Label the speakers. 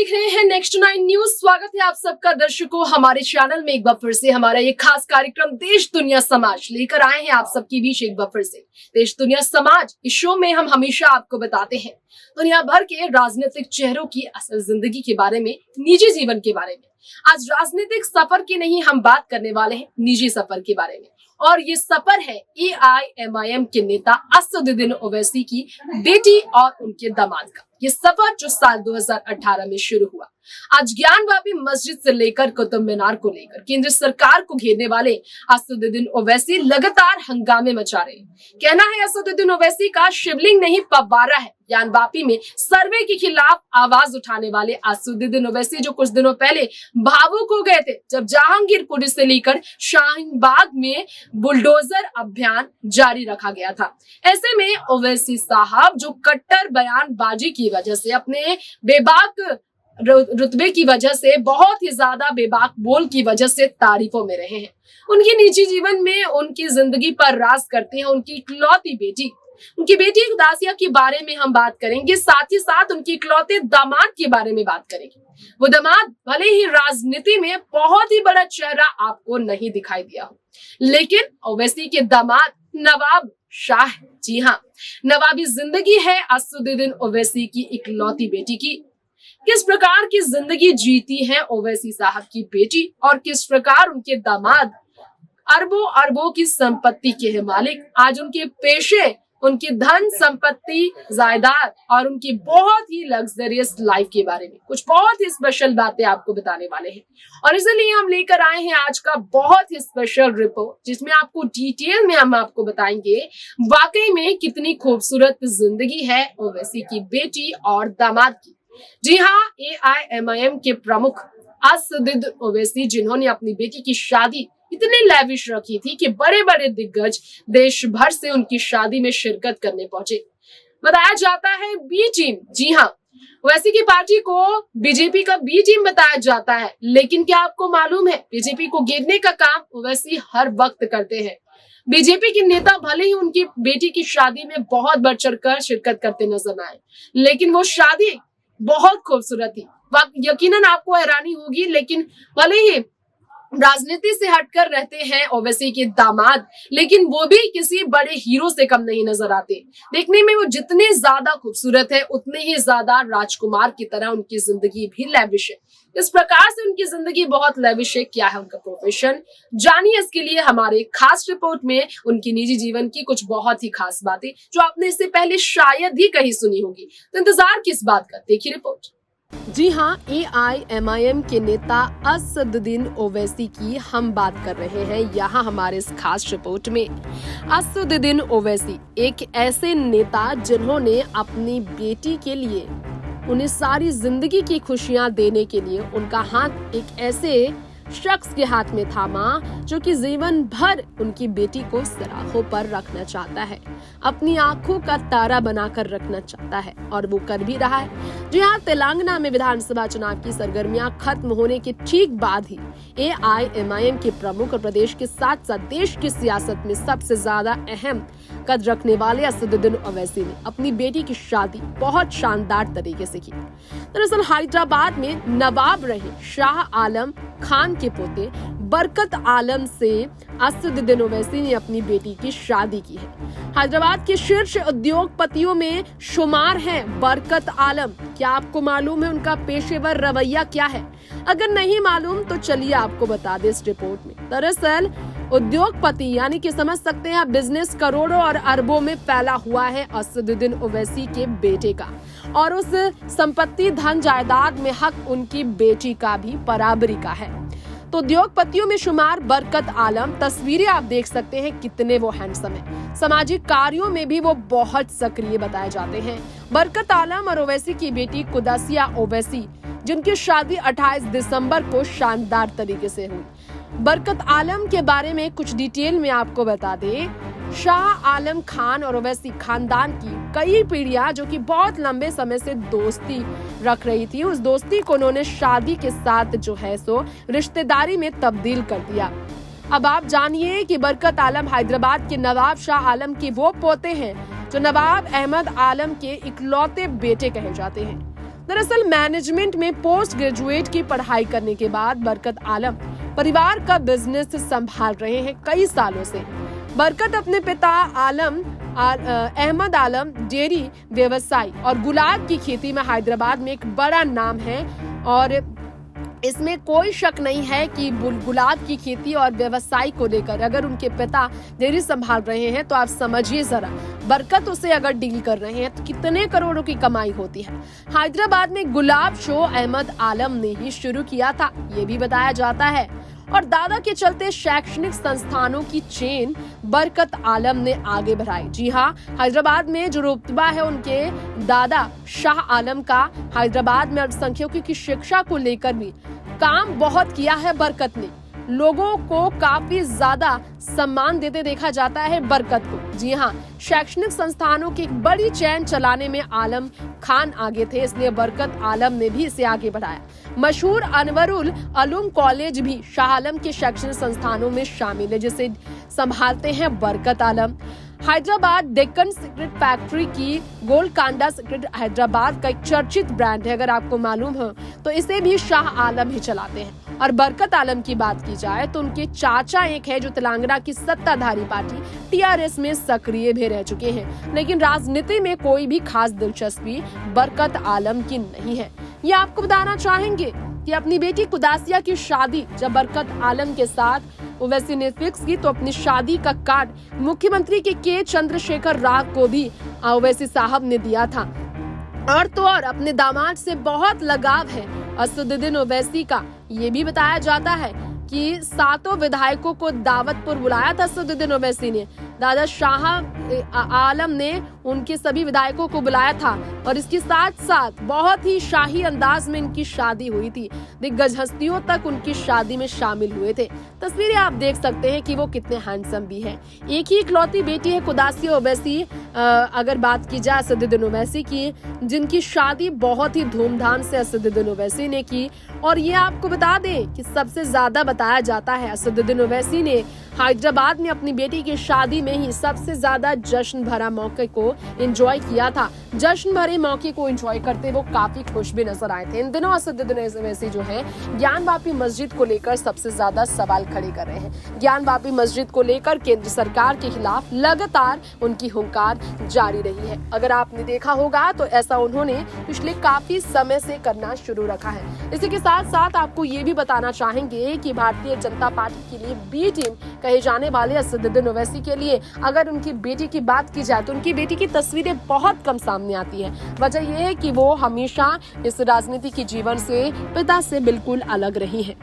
Speaker 1: देख रहे हैं नेक्स्ट 9 न्यूज। स्वागत है आप सबका दर्शकों हमारे चैनल में। एक बार फिर से हमारा ये खास कार्यक्रम देश दुनिया समाज लेकर आए हैं आप सबके बीच। एक बार फिर से देश दुनिया समाज इस शो में हम हमेशा आपको बताते हैं दुनिया भर के राजनीतिक चेहरों की असल जिंदगी के बारे में, निजी जीवन के बारे में। आज राजनीतिक सफर की नहीं, हम बात करने वाले हैं निजी सफर के बारे में। और ये सफर है AIMIM के नेता असदुद्दीन ओवैसी की बेटी और उनके दामाद का। ये सफर जो साल 2018 में शुरू हुआ, आज ज्ञानवापी मस्जिद से लेकर कुतुब मीनार को लेकर केंद्र सरकार को घेरने वाले असदुद्दीन ओवैसी लगातार हंगामे मचा रहे हैं। कहना है असदुद्दीन ओवैसी का शिवलिंग नहीं फव्वारा है। ज्ञानवापी में सर्वे के खिलाफ आवाज उठाने वाले असदुद्दीन ओवैसी जो कुछ दिनों पहले भावुक हो गए थे जब जहांगीरपुर से लेकर शाहीन बाग में बुलडोजर अभियान जारी रखा गया था। ऐसे में ओवैसी साहब जो कट्टर बयानबाजी की वजह से, अपने बेबाक रुतबे की वजह से, बहुत ही ज्यादा बेबाक बोल की वजह से तारीफों में रहे हैं। उनके निजी जीवन में उनकी जिंदगी पर राज करते हैं उनकी इकलौती बेटी, उनकी बेटी दासिया के बारे में हम बात करेंगे। साथ ही साथ उनके इकलौते दामाद के बारे में बात करेंगे। वो दामाद भले ही राजनीति में बहुत ही बड़ा चेहरा आपको नहीं दिखाई दिया हो, लेकिन ओवैसी के दामाद नवाब शाह, जी हाँ, नवाबी जिंदगी है असदुद्दीन ओवैसी की इकलौती बेटी की। किस प्रकार की जिंदगी जीती है ओवैसी साहब की बेटी और किस प्रकार उनके दामाद अरबों अरबों की संपत्ति के है मालिक। आज उनके पेशे, उनकी धन संपत्ति, जायदाद और उनकी बहुत ही लग्जरियस लाइफ के बारे में कुछ बहुत ही स्पेशल बातें आपको बताने वाले हैं। और इसलिए हम लेकर आए हैं आज का बहुत ही स्पेशल रिपोर्ट, जिसमें आपको डिटेल में हम आपको बताएंगे वाकई में कितनी खूबसूरत जिंदगी है ओवैसी की बेटी और दामाद की। जी हाँ, AIMIM के प्रमुख असदुद्दीन ओवैसी, जिन्होंने अपनी बेटी की शादी इतने लैविश रखी थी कि बड़े बड़े दिग्गज देश भर से उनकी शादी में शिरकत करने पहुंचे। बताया जाता है बी टीम, जी हाँ, ओवैसी की पार्टी को बीजेपी का बी टीम बताया जाता है। लेकिन क्या आपको मालूम है, बीजेपी को घेरने का काम ओवैसी हर वक्त करते हैं। बीजेपी के नेता भले ही उनकी बेटी की शादी में बहुत बढ़ चढ़ कर शिरकत करते नजर आए, लेकिन वो शादी बहुत खूबसूरत थी। यकीनन आपको हैरानी होगी, लेकिन भले ही राजनीति से हटकर रहते हैं ओवैसी के दामाद, लेकिन वो भी किसी बड़े हीरो से कम नहीं नजर आते। देखने में वो जितने ज्यादा खूबसूरत है, उतने ही ज्यादा राजकुमार की तरह उनकी जिंदगी भी लैविश है। इस प्रकार से उनकी जिंदगी बहुत लैविश है। क्या है उनका प्रोफेशन, जानिए इसके लिए हमारे खास रिपोर्ट में उनकी निजी जीवन की कुछ बहुत ही खास बातें जो आपने इससे पहले शायद ही कहीं सुनी होगी। तो इंतजार किस बात का, देखिए रिपोर्ट। जी हाँ, AIMIM के नेता असदुद्दीन ओवैसी की हम बात कर रहे हैं यहाँ हमारे इस खास रिपोर्ट में। असदुद्दीन ओवैसी एक ऐसे नेता जिन्होंने अपनी बेटी के लिए, उन्हें सारी जिंदगी की खुशियां देने के लिए उनका हाथ एक ऐसे शख्स के हाथ में थामा जो कि जीवन भर उनकी बेटी को सराहों पर रखना चाहता है, अपनी आंखों का तारा बनाकर रखना चाहता है, और वो कर भी रहा है। जी हाँ, तेलंगाना में विधानसभा चुनाव की सरगर्मियां खत्म होने के ठीक बाद ही AIMIM के प्रमुख और प्रदेश के साथ साथ देश की सियासत में सबसे ज्यादा अहम कद रखने वाले असदुद्दीन ओवैसी ने अपनी बेटी की शादी बहुत शानदार तरीके से की। दरअसल हैदराबाद में नवाब रहे शाह आलम खान के पोते बरकत आलम से असदुद्दीन ओवैसी ने अपनी बेटी की शादी की है। हैदराबाद के शीर्ष उद्योगपतियों में शुमार है बरकत आलम। क्या आपको मालूम है उनका पेशेवर रवैया क्या है? अगर नहीं मालूम तो चलिए आपको बता दें इस रिपोर्ट में। दरअसल उद्योगपति यानी कि समझ सकते हैं बिजनेस करोड़ों और अरबों में फैला हुआ है असदुद्दीन ओवैसी के बेटे का, और उस संपत्ति धन जायदाद में हक उनकी बेटी का भी बराबरी का है। तो उद्योगपतियों में शुमार बरकत आलम, तस्वीरें आप देख सकते हैं कितने वो हैंडसम है। सामाजिक कार्यों में भी वो बहुत सक्रिय बताए जाते हैं। बरकत आलम और ओवैसी की बेटी कुदासिया ओवैसी, जिनकी शादी 28 दिसंबर को शानदार तरीके से हुई। बरकत आलम के बारे में कुछ डिटेल में आपको बता दें। शाह आलम खान और ओवैसी खानदान की कई पीढ़ियां जो कि बहुत लंबे समय से दोस्ती रख रही थी, उस दोस्ती को उन्होंने शादी के साथ जो है सो रिश्तेदारी में तब्दील कर दिया। अब आप जानिए कि बरकत आलम हैदराबाद के नवाब शाह आलम के वो पोते हैं जो नवाब अहमद आलम के इकलौते बेटे कहे जाते हैं। दरअसल मैनेजमेंट में पोस्ट ग्रेजुएट की पढ़ाई करने के बाद बरकत आलम परिवार का बिजनेस संभाल रहे हैं कई सालों से। बरकत अपने पिता अहमद आलम डेयरी व्यवसायी और गुलाब की खेती में हैदराबाद में एक बड़ा नाम है और इसमें कोई शक नहीं है कि गुलाब की खेती और व्यवसाय को लेकर अगर उनके पिता डेयरी संभाल रहे हैं तो आप समझिए जरा बरकत उसे अगर डील कर रहे हैं तो कितने करोड़ों की कमाई होती है। हैदराबाद में गुलाब शो अहमद आलम ने ही शुरू किया था, ये भी बताया जाता है, और दादा के चलते शैक्षणिक संस्थानों की चेन बरकत आलम ने आगे बढ़ाई। जी हाँ, हैदराबाद में जो रुतबा है उनके दादा शाह आलम का, हैदराबाद में अल्पसंख्यकों की शिक्षा को लेकर भी काम बहुत किया है बरकत ने। लोगों को काफी ज्यादा सम्मान देते देखा जाता है बरकत को। जी हाँ, शैक्षणिक संस्थानों की एक बड़ी चेन चलाने में आलम खान आगे थे, इसलिए बरकत आलम ने भी इसे आगे बढ़ाया। मशहूर अनवरुल उलूम कॉलेज भी शाह आलम के शैक्षणिक संस्थानों में शामिल है, जिसे संभालते हैं बरकत आलम। हैदराबाद डेक्कन सिगरेट फैक्ट्री की गोलकांडा सिगरेट हैदराबाद का एक चर्चित ब्रांड है, अगर आपको मालूम हो तो इसे भी शाह आलम ही चलाते हैं। और बरकत आलम की बात की जाए तो उनके चाचा एक है जो तेलंगाना की सत्ताधारी पार्टी टीआरएस में सक्रिय भी रह चुके हैं, लेकिन राजनीति में कोई भी खास दिलचस्पी बरकत आलम की नहीं है। ये आपको बताना चाहेंगे कि अपनी बेटी कुदासिया की शादी जब बरकत आलम के साथ ओवैसी ने फिक्स की तो अपनी शादी का कार्ड मुख्यमंत्री के चंद्रशेखर राव को भी ओवैसी साहब ने दिया था। और तो और अपने दामाद से बहुत लगाव है असदुद्दीन ओवैसी का। ये भी बताया जाता है कि 7 विधायकों को दावत पर बुलाया था असदुद्दीन ओवैसी ने। दादा शाह आलम ने उनके सभी विधायकों को बुलाया था और इसके साथ साथ बहुत ही शाही अंदाज में इनकी शादी हुई थी। दिग्गज हस्तियों तक उनकी शादी में शामिल हुए थे। तस्वीरें आप देख सकते हैं कि वो कितने हैंडसम भी हैं। एक ही इकलौती बेटी है कुदासिया ओवैसी, अगर बात की जाए असदुद्दीन ओवैसी की, जिनकी शादी बहुत ही धूमधाम से असदुद्दीन ओवैसी ने की। और ये आपको बता दें कि सबसे ज्यादा बताया जाता है असदुद्दीन ओवैसी ने हैदराबाद में अपनी बेटी की शादी में ही सबसे ज्यादा जश्न भरा मौके को एंजॉय किया था। जश्न भरे मौके को एंजॉय करते वो काफी खुश भी नजर आए थे। इन दिनों असदुद्दीन ओवैसी जो है ज्ञानवापी मस्जिद को लेकर सबसे ज्यादा सवाल खड़े कर रहे हैं। ज्ञानवापी मस्जिद को लेकर केंद्र सरकार के खिलाफ लगातार उनकी हुंकार जारी रही है। अगर आपने देखा होगा तो ऐसा उन्होंने पिछले काफी समय से करना शुरू रखा है। इसी के साथ साथ आपको ये भी बताना चाहेंगे कि भारतीय जनता पार्टी के लिए बी टीम कहे जाने वाले असदुद्दीन ओवैसी के लिए अगर उनकी बेटी की बात की जाए तो उनकी बेटी की तस्वीरें बहुत कम सामने आती है। वजह यह है कि वो हमेशा इस राजनीति के जीवन से पिता से बिल्कुल अलग रही है।